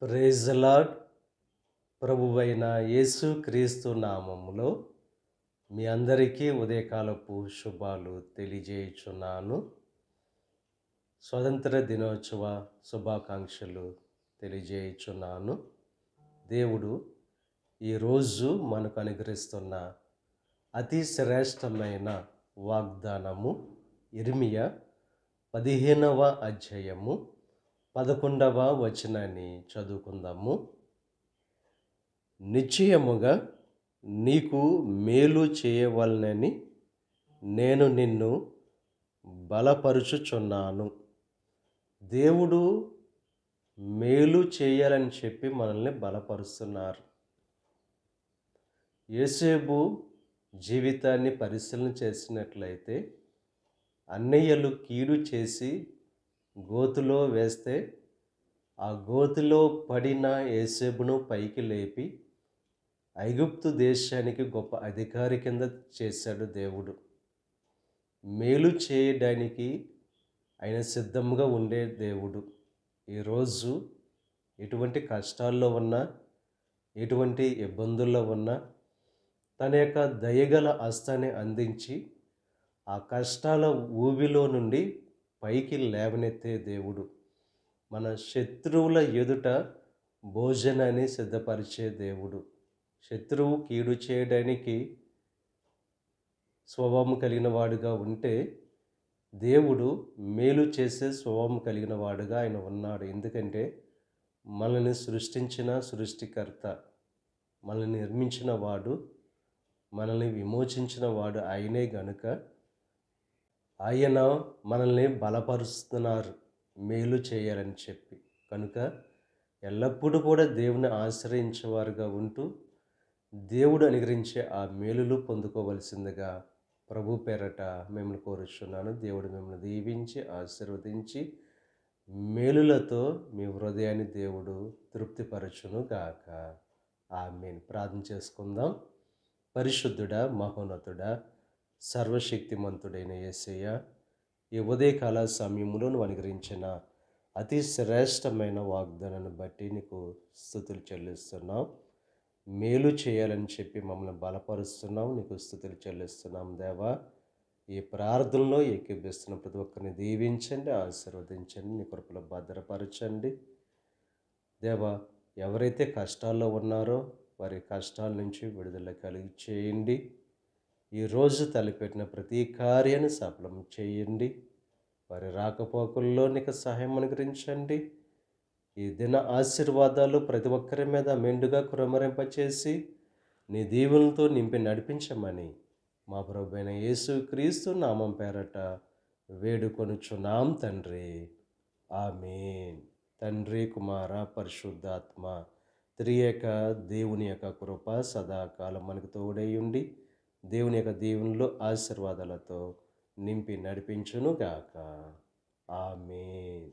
Praise the lord. ప్రభువైన యేసు క్రీస్తు నామములో మీ అందరికీ ఉదయకాలపు శుభాలు తెలియజేయుచున్నాను. స్వతంత్ర దినోత్సవ శుభాకాంక్షలు తెలియజేయుచున్నాను. దేవుడు ఈరోజు మనకు అనుగ్రహిస్తున్న అతి శ్రేష్టమైన వాగ్దానము ఇర్మియా 15వ అధ్యాయము 11వ వచనాన్ని చదువుకుందాము. నిశ్చయముగా నీకు మేలు చేయవలనని నేను నిన్ను బలపరుచుచున్నాను. దేవుడు మేలు చేయాలని చెప్పి మనల్ని బలపరుస్తున్నారు. యోసేపు జీవితాన్ని పరిశీలన చేసినట్లయితే అన్నయ్యలు కీడు చేసి గోతిలో వేస్తే ఆ గోతిలో పడిన యోసేపును పైకి లేపి ఐగుప్తు దేశానికి గొప్ప అధికారి కింద చేశాడు దేవుడు. మేలు చేయడానికి ఆయన సిద్ధంగా ఉండే దేవుడు. ఈరోజు ఎటువంటి కష్టాల్లో ఉన్నా, ఎటువంటి ఇబ్బందుల్లో ఉన్నా తన యొక్క దయగల హస్తాన్ని అందించి ఆ కష్టాల ఊబిలో నుండి పైకి లేవనెత్తే దేవుడు. మన శత్రువుల ఎదుట భోజనాన్ని సిద్ధపరిచే దేవుడు. శత్రువు కీడు చేయడానికి స్వభావం కలిగిన వాడుగా ఉంటే దేవుడు మేలు చేసే స్వభావం కలిగిన వాడుగా ఆయన ఉన్నాడు. ఎందుకంటే మనల్ని సృష్టించిన సృష్టికర్త, మనల్ని నిర్మించిన వాడు, మనల్ని విమోచించిన వాడు ఆయనే గనుక ఆయన మనల్ని బలపరుస్తున్నారు మేలు చేయాలని చెప్పి. కనుక ఎల్లప్పుడూ కూడా దేవుని ఆశ్రయించేవారుగా ఉంటూ దేవుడు అనుగ్రహించే ఆ మేలులు పొందుకోవలసిందిగా ప్రభు పేరట మిమ్మల్ని కోరుచున్నాను. దేవుడు మిమ్మల్ని దీవించి ఆశీర్వదించి మేలులతో మీ హృదయాన్ని దేవుడు తృప్తిపరచును గాక. ఆమేన్. ప్రార్థన చేసుకుందాం. పరిశుద్ధుడా, మహోన్నతుడా, సర్వశక్తిమంతుడైన యేసయ్య, ఈ ఉదయకాల సమయంలో నువ్వు అనుగ్రహించిన అతి శ్రేష్టమైన వాగ్దానాన్ని బట్టి నీకు స్తుతులు చెల్లిస్తున్నాం. మేలు చేయాలని చెప్పి మమ్మల్ని బలపరుస్తున్నాం. నీకు స్తుతులు చెల్లిస్తున్నాం దేవా. ఈ ప్రార్థనలో ఏకీభవిస్తున్న ప్రతి ఒక్కరిని దీవించండి, ఆశీర్వదించండి, నీ కృపలో భద్రపరచండి దేవా. ఎవరైతే కష్టాల్లో ఉన్నారో వారి కష్టాల నుంచి విడుదల కలిగి చేయండి. ఈరోజు తలపెట్టిన ప్రతి కార్యాన్ని సఫలం చేయండి. వారి రాకపోకల్లో నీకు సహాయం అనుగ్రహించండి. ఈ దిన ఆశీర్వాదాలు ప్రతి ఒక్కరి మీద మెండుగా కురమరింపచేసి నీ దీవులతో నింపి నడిపించమని మా ప్రభువైన యేసు క్రీస్తు నామం పేరట వేడుకొనుచున్నాం తండ్రి. ఆమేన్. తండ్రి, కుమార, పరిశుద్ధాత్మ త్రియేక దేవుని యొక్క కృప సదాకాలం మనకు తోడై ఉండి దేవుని యొక్క దీవెనలు ఆశీర్వాదాలతో నింపి నడిపించును గాక. ఆమేన్.